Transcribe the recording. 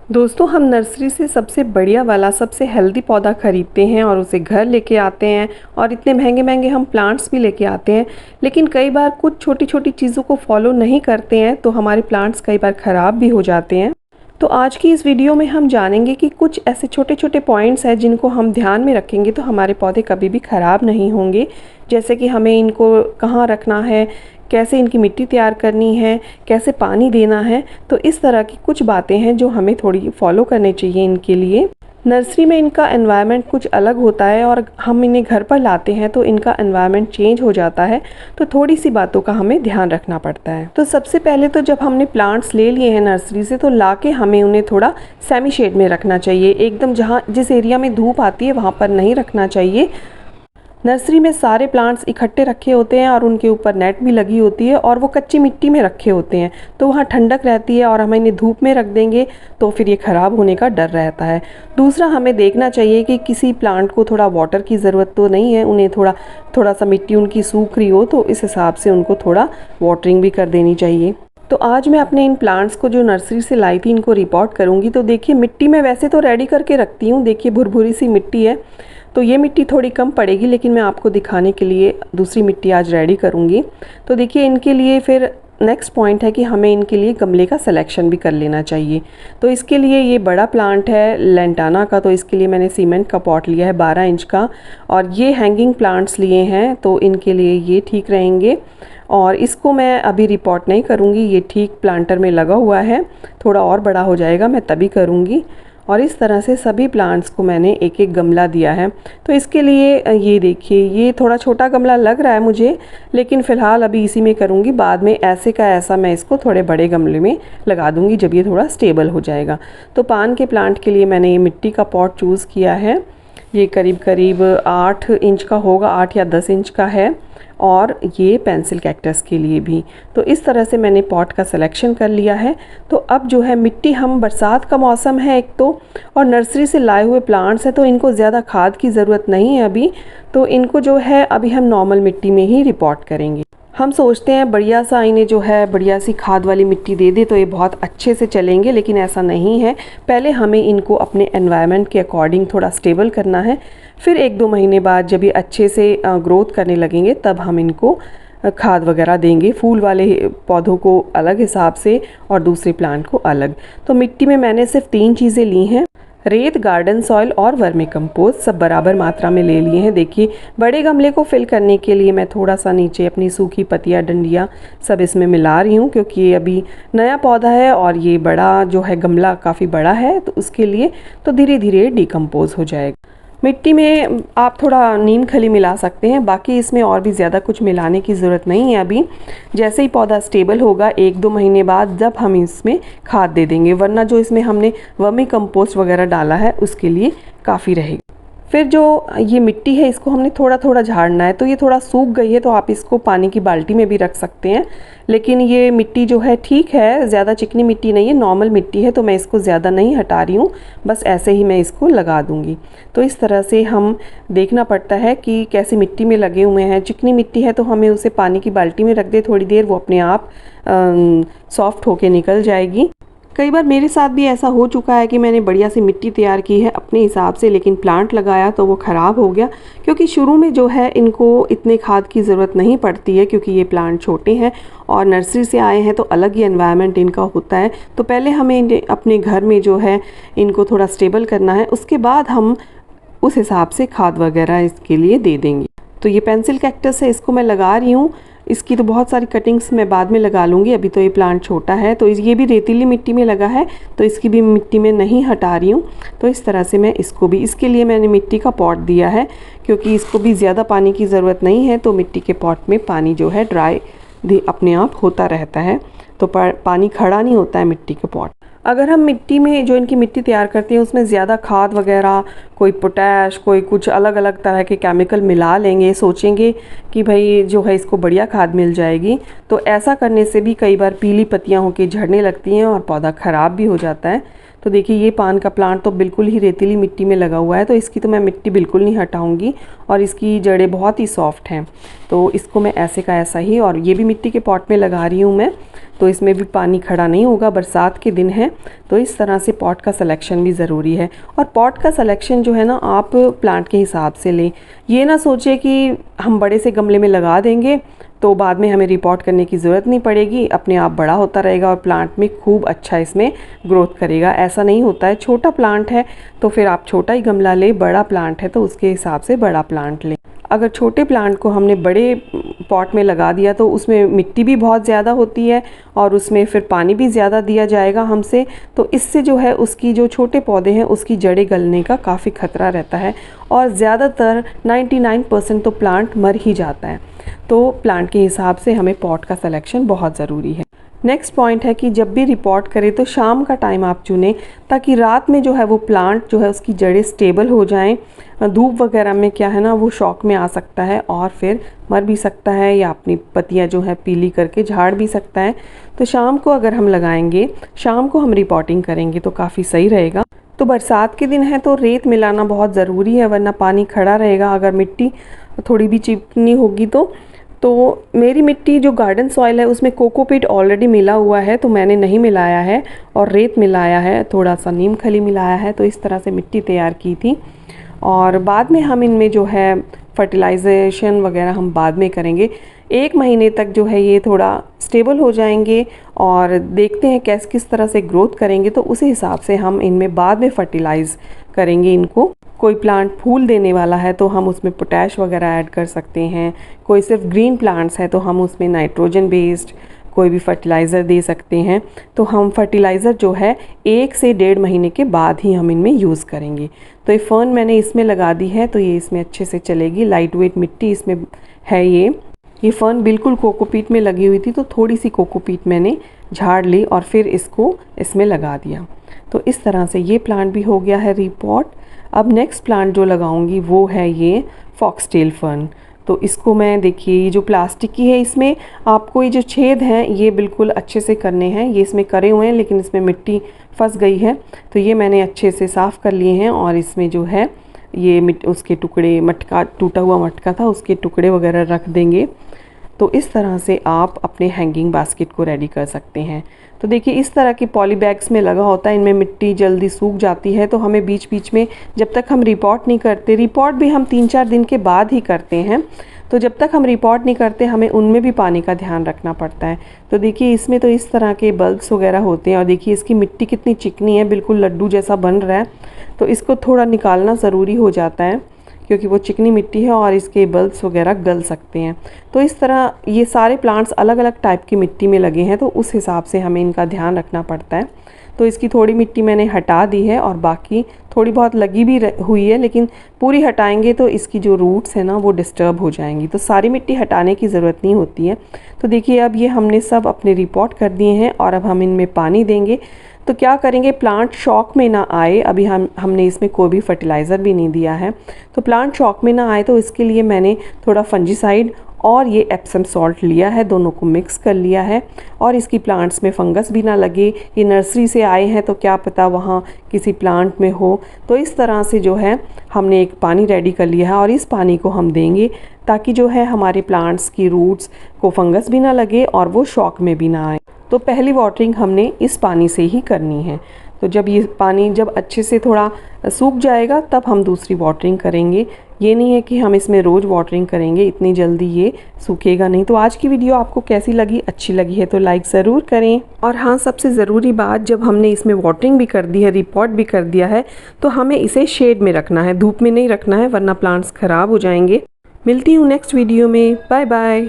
दोस्तों, हम नर्सरी से सबसे बढ़िया वाला सबसे हेल्दी पौधा खरीदते हैं और उसे घर लेके आते हैं और इतने महंगे महंगे हम प्लांट्स भी लेके आते हैं। लेकिन कई बार कुछ छोटी छोटी चीज़ों को फॉलो नहीं करते हैं तो हमारे प्लांट्स कई बार ख़राब भी हो जाते हैं। तो आज की इस वीडियो में हम जानेंगे कि कुछ ऐसे छोटे छोटे पॉइंट्स हैं जिनको हम ध्यान में रखेंगे तो हमारे पौधे कभी भी ख़राब नहीं होंगे। जैसे कि हमें इनको कहाँ रखना है, कैसे इनकी मिट्टी तैयार करनी है, कैसे पानी देना है। तो इस तरह की कुछ बातें हैं जो हमें थोड़ी फॉलो करनी चाहिए इनके लिए। नर्सरी में इनका एनवायरनमेंट कुछ अलग होता है और हम इन्हें घर पर लाते हैं तो इनका एनवायरनमेंट चेंज हो जाता है। तो थोड़ी सी बातों का हमें ध्यान रखना पड़ता है। तो सबसे पहले तो जब हमने प्लांट्स ले लिए हैं नर्सरी से तो लाके हमें उन्हें थोड़ा सेमी शेड में रखना चाहिए। एकदम जहाँ जिस एरिया में धूप आती है वहाँ पर नहीं रखना चाहिए। नर्सरी में सारे प्लांट्स इकट्ठे रखे होते हैं और उनके ऊपर नेट भी लगी होती है और वो कच्ची मिट्टी में रखे होते हैं तो वहाँ ठंडक रहती है। और हम इन्हें धूप में रख देंगे तो फिर ये ख़राब होने का डर रहता है। दूसरा, हमें देखना चाहिए कि किसी प्लांट को थोड़ा वाटर की ज़रूरत तो नहीं है, उन्हें थोड़ा सा मिट्टी उनकी सूख रही हो तो इस हिसाब से उनको थोड़ा वाटरिंग भी कर देनी चाहिए। तो आज मैं अपने इन प्लांट्स को जो नर्सरी से लाई थी इनको रिपोर्ट करूँगी। तो देखिए, मिट्टी में वैसे तो रेडी करके रखती हूँ। देखिए, भुरभुरी सी मिट्टी है तो ये मिट्टी थोड़ी कम पड़ेगी, लेकिन मैं आपको दिखाने के लिए दूसरी मिट्टी आज रेडी करूँगी। तो देखिए, इनके लिए फिर नेक्स्ट पॉइंट है कि हमें इनके लिए गमले का सिलेक्शन भी कर लेना चाहिए। तो इसके लिए ये बड़ा प्लांट है लेंटाना का, तो इसके लिए मैंने सीमेंट का पॉट लिया है 12 इंच का। और ये हैंगिंग प्लांट्स लिए हैं तो इनके लिए ये ठीक रहेंगे। और इसको मैं अभी रिपोर्ट नहीं करूँगी, ये ठीक प्लांटर में लगा हुआ है। थोड़ा और बड़ा हो जाएगा मैं तभी करूँगी। और इस तरह से सभी प्लांट्स को मैंने एक एक गमला दिया है। तो इसके लिए ये देखिए, ये थोड़ा छोटा गमला लग रहा है मुझे, लेकिन फ़िलहाल अभी इसी में करूँगी। बाद में ऐसे का ऐसा मैं इसको थोड़े बड़े गमले में लगा दूँगी जब ये थोड़ा स्टेबल हो जाएगा। तो पान के प्लांट के लिए मैंने ये मिट्टी का पॉट चूज़ किया है। ये करीब करीब 8 इंच का होगा, 8 या 10 इंच का है। और ये पेंसिल कैक्टस के लिए भी। तो इस तरह से मैंने पॉट का सिलेक्शन कर लिया है। तो अब जो है मिट्टी, हम बरसात का मौसम है एक तो, और नर्सरी से लाए हुए प्लांट्स हैं तो इनको ज़्यादा खाद की ज़रूरत नहीं है अभी। तो इनको जो है अभी हम नॉर्मल मिट्टी में ही रिपोर्ट करेंगे। हम सोचते हैं बढ़िया सा इन्हें जो है बढ़िया सी खाद वाली मिट्टी दे दे तो ये बहुत अच्छे से चलेंगे, लेकिन ऐसा नहीं है। पहले हमें इनको अपने एनवायरनमेंट के अकॉर्डिंग थोड़ा स्टेबल करना है। फिर 1-2 महीने बाद जब ये अच्छे से ग्रोथ करने लगेंगे तब हम इनको खाद वगैरह देंगे। फूल वाले पौधों को अलग हिसाब से और दूसरे प्लांट को अलग। तो मिट्टी में मैंने सिर्फ 3 चीज़ें ली हैं, रेत, गार्डन सॉइल और वर्मी कंपोस्ट, सब बराबर मात्रा में ले लिए हैं। देखिए, बड़े गमले को फिल करने के लिए मैं थोड़ा सा नीचे अपनी सूखी पत्तियां, डंडियां सब इसमें मिला रही हूँ, क्योंकि ये अभी नया पौधा है और ये बड़ा जो है गमला काफ़ी बड़ा है तो उसके लिए तो धीरे धीरे डिकम्पोज हो जाएगा। मिट्टी में आप थोड़ा नीम खली मिला सकते हैं, बाकी इसमें और भी ज़्यादा कुछ मिलाने की ज़रूरत नहीं है अभी। जैसे ही पौधा स्टेबल होगा 1-2 महीने बाद जब हम इसमें खाद दे देंगे, वरना जो इसमें हमने वर्मी कंपोस्ट वगैरह डाला है उसके लिए काफ़ी रहेगी। फिर जो ये मिट्टी है इसको हमने थोड़ा थोड़ा झाड़ना है। तो ये थोड़ा सूख गई है तो आप इसको पानी की बाल्टी में भी रख सकते हैं, लेकिन ये मिट्टी जो है ठीक है, ज़्यादा चिकनी मिट्टी नहीं है, नॉर्मल मिट्टी है। तो मैं इसको ज़्यादा नहीं हटा रही हूँ, बस ऐसे ही मैं इसको लगा दूँगी। तो इस तरह से हम देखना पड़ता है कि कैसी मिट्टी में लगे हुए हैं। चिकनी मिट्टी है तो हमें उसे पानी की बाल्टी में रख दे थोड़ी देर, वो अपने आप सॉफ्ट होके निकल जाएगी। कई बार मेरे साथ भी ऐसा हो चुका है कि मैंने बढ़िया सी मिट्टी तैयार की है अपने हिसाब से, लेकिन प्लांट लगाया तो वो ख़राब हो गया। क्योंकि शुरू में जो है इनको इतने खाद की ज़रूरत नहीं पड़ती है, क्योंकि ये प्लांट छोटे हैं और नर्सरी से आए हैं तो अलग ही एनवायरनमेंट इनका होता है। तो पहले हमें अपने घर में जो है इनको थोड़ा स्टेबल करना है, उसके बाद हम उस हिसाब से खाद वगैरह इसके लिए दे देंगे। तो ये पेंसिल कैक्टस है, इसको मैं लगा रही हूँ। इसकी तो बहुत सारी कटिंग्स मैं बाद में लगा लूँगी, अभी तो ये प्लांट छोटा है। तो ये भी रेतीली मिट्टी में लगा है तो इसकी भी मिट्टी में नहीं हटा रही हूँ। तो इस तरह से मैं इसको भी, इसके लिए मैंने मिट्टी का पॉट दिया है, क्योंकि इसको भी ज़्यादा पानी की ज़रूरत नहीं है। तो मिट्टी के पॉट में पानी जो है ड्राई अपने आप होता रहता है, तो पानी खड़ा नहीं होता है मिट्टी के पॉट। अगर हम मिट्टी में जो इनकी मिट्टी तैयार करते हैं उसमें ज़्यादा खाद वगैरह कोई पोटैश, कोई कुछ अलग अलग तरह के केमिकल मिला लेंगे, सोचेंगे कि भाई जो है इसको बढ़िया खाद मिल जाएगी, तो ऐसा करने से भी कई बार पीली पत्तियां होकर झड़ने लगती हैं और पौधा ख़राब भी हो जाता है। तो देखिए ये पान का प्लांट तो बिल्कुल ही रेतीली मिट्टी में लगा हुआ है, तो इसकी तो मैं मिट्टी बिल्कुल नहीं हटाऊंगी और इसकी जड़ें बहुत ही सॉफ्ट हैं, तो इसको मैं ऐसे का ऐसा ही, और ये भी मिट्टी के पॉट में लगा रही हूँ मैं, तो इसमें भी पानी खड़ा नहीं होगा, बरसात के दिन है, तो इस तरह से पॉट का सिलेक्शन भी ज़रूरी है। और पॉट का सिलेक्शन जो है ना आप प्लांट के हिसाब से लें, ये ना सोचे कि हम बड़े से गमले में लगा देंगे तो बाद में हमें रिपोर्ट करने की ज़रूरत नहीं पड़ेगी, अपने आप बड़ा होता रहेगा और प्लांट में खूब अच्छा इसमें ग्रोथ करेगा। ऐसा नहीं होता है, छोटा प्लांट है तो फिर आप छोटा ही गमला लें, बड़ा प्लांट है तो उसके हिसाब से बड़ा प्लांट लें। अगर छोटे प्लांट को हमने बड़े पॉट में लगा दिया तो उसमें मिट्टी भी बहुत ज़्यादा होती है और उसमें फिर पानी भी ज़्यादा दिया जाएगा हमसे, तो इससे जो है उसकी जो छोटे पौधे हैं उसकी जड़ें गलने का काफ़ी खतरा रहता है और ज़्यादातर 99% तो प्लांट मर ही जाता है। तो प्लांट के हिसाब से हमें पॉट का सिलेक्शन बहुत ज़रूरी है। नेक्स्ट पॉइंट है कि जब भी रिपोर्ट करें तो शाम का टाइम आप चुनें, ताकि रात में जो है वो प्लांट जो है उसकी जड़ें स्टेबल हो जाएं। धूप वगैरह में क्या है ना वो शॉक में आ सकता है और फिर मर भी सकता है या अपनी पत्तियां जो है पीली करके झाड़ भी सकता है। तो शाम को अगर हम लगाएंगे, शाम को हम रिपोर्टिंग करेंगे तो काफ़ी सही रहेगा। तो बरसात के दिन है तो रेत मिलाना बहुत ज़रूरी है, वरना पानी खड़ा रहेगा। अगर मिट्टी थोड़ी भी चिकनी होगी तो मेरी मिट्टी जो गार्डन सॉइल है उसमें कोकोपीट ऑलरेडी मिला हुआ है, तो मैंने नहीं मिलाया है और रेत मिलाया है, थोड़ा सा नीम खली मिलाया है, तो इस तरह से मिट्टी तैयार की थी। और बाद में हम इनमें जो है फर्टिलाइजेशन वगैरह हम बाद में करेंगे। 1 महीने तक जो है ये थोड़ा स्टेबल हो जाएंगे और देखते हैं किस तरह से ग्रोथ करेंगे, तो उसी हिसाब से हम इनमें बाद में फर्टिलाइज़ करेंगे इनको। कोई प्लांट फूल देने वाला है तो हम उसमें पोटैश वगैरह ऐड कर सकते हैं, कोई सिर्फ ग्रीन प्लांट्स है तो हम उसमें नाइट्रोजन बेस्ड कोई भी फर्टिलाइज़र दे सकते हैं। तो हम फर्टिलाइज़र जो है 1 से 1.5 महीने के बाद ही हम इनमें यूज़ करेंगे। तो ये फर्न मैंने इसमें लगा दी है तो ये इसमें अच्छे से चलेगी, लाइट वेट मिट्टी इसमें है। ये फर्न बिल्कुल कोकोपीट में लगी हुई थी तो थोड़ी सी कोकोपीट मैंने झाड़ ली और फिर इसको इसमें लगा दिया। तो इस तरह से ये प्लांट भी हो गया है रिपॉट। अब नेक्स्ट प्लांट जो लगाऊंगी वो है ये फॉक्सटेल फर्न। तो इसको मैं देखिए ये जो प्लास्टिक की है इसमें आपको ये जो छेद हैं ये बिल्कुल अच्छे से करने हैं, ये इसमें करे हुए हैं लेकिन इसमें मिट्टी फंस गई है, तो ये मैंने अच्छे से साफ़ कर लिए हैं और इसमें जो है ये उसके टुकड़े, मटका टूटा हुआ मटका था उसके टुकड़े वगैरह रख देंगे। तो इस तरह से आप अपने हैंगिंग बास्केट को रेडी कर सकते हैं। तो देखिए इस तरह के पॉली बैग्स में लगा होता है, इनमें मिट्टी जल्दी सूख जाती है, तो हमें बीच बीच में जब तक हम रिपोर्ट नहीं करते, रिपोर्ट भी हम 3-4 दिन के बाद ही करते हैं, तो जब तक हम रिपोर्ट नहीं करते हमें उनमें भी पानी का ध्यान रखना पड़ता है। तो देखिए इसमें तो इस तरह के बल्ब्स वगैरह होते हैं और देखिए इसकी मिट्टी कितनी चिकनी है, बिल्कुल लड्डू जैसा बन रहा है, तो इसको थोड़ा निकालना ज़रूरी हो जाता है क्योंकि वो चिकनी मिट्टी है और इसके बल्ब्स वगैरह गल सकते हैं। तो इस तरह ये सारे प्लांट्स अलग अलग टाइप की मिट्टी में लगे हैं, तो उस हिसाब से हमें इनका ध्यान रखना पड़ता है। तो इसकी थोड़ी मिट्टी मैंने हटा दी है और बाकी थोड़ी बहुत लगी भी हुई है, लेकिन पूरी हटाएंगे तो इसकी जो रूट्स है ना वो डिस्टर्ब हो जाएंगी, तो सारी मिट्टी हटाने की ज़रूरत नहीं होती है। तो देखिए अब ये हमने सब अपने रिपोर्ट कर दिए हैं और अब हम इनमें पानी देंगे। तो क्या करेंगे, प्लांट शॉक में ना आए, अभी हमने इसमें कोई भी फर्टिलाइज़र भी नहीं दिया है, तो प्लांट शॉक में ना आए तो इसके लिए मैंने थोड़ा फंजीसाइड और ये एप्सम सॉल्ट लिया है, दोनों को मिक्स कर लिया है और इसकी प्लांट्स में फंगस भी ना लगे। ये नर्सरी से आए हैं तो क्या पता वहाँ किसी प्लांट में हो, तो इस तरह से जो है हमने एक पानी रेडी कर लिया है और इस पानी को हम देंगे ताकि जो है हमारे प्लांट्स की रूट्स को फंगस भी ना लगे और वो शॉक में भी ना आए। तो पहली वाटरिंग हमने इस पानी से ही करनी है। तो जब ये पानी जब अच्छे से थोड़ा सूख जाएगा तब हम दूसरी वाटरिंग करेंगे। ये नहीं है कि हम इसमें रोज़ वाटरिंग करेंगे, इतनी जल्दी ये सूखेगा नहीं। तो आज की वीडियो आपको कैसी लगी, अच्छी लगी है तो लाइक ज़रूर करें। और हाँ, सबसे ज़रूरी बात, जब हमने इसमें वाटरिंग भी कर दी है, रिपोर्ट भी कर दिया है, तो हमें इसे शेड में रखना है, धूप में नहीं रखना है, वरना प्लांट्स ख़राब हो जाएंगे। मिलती हूँ नेक्स्ट वीडियो में, बाय बाय।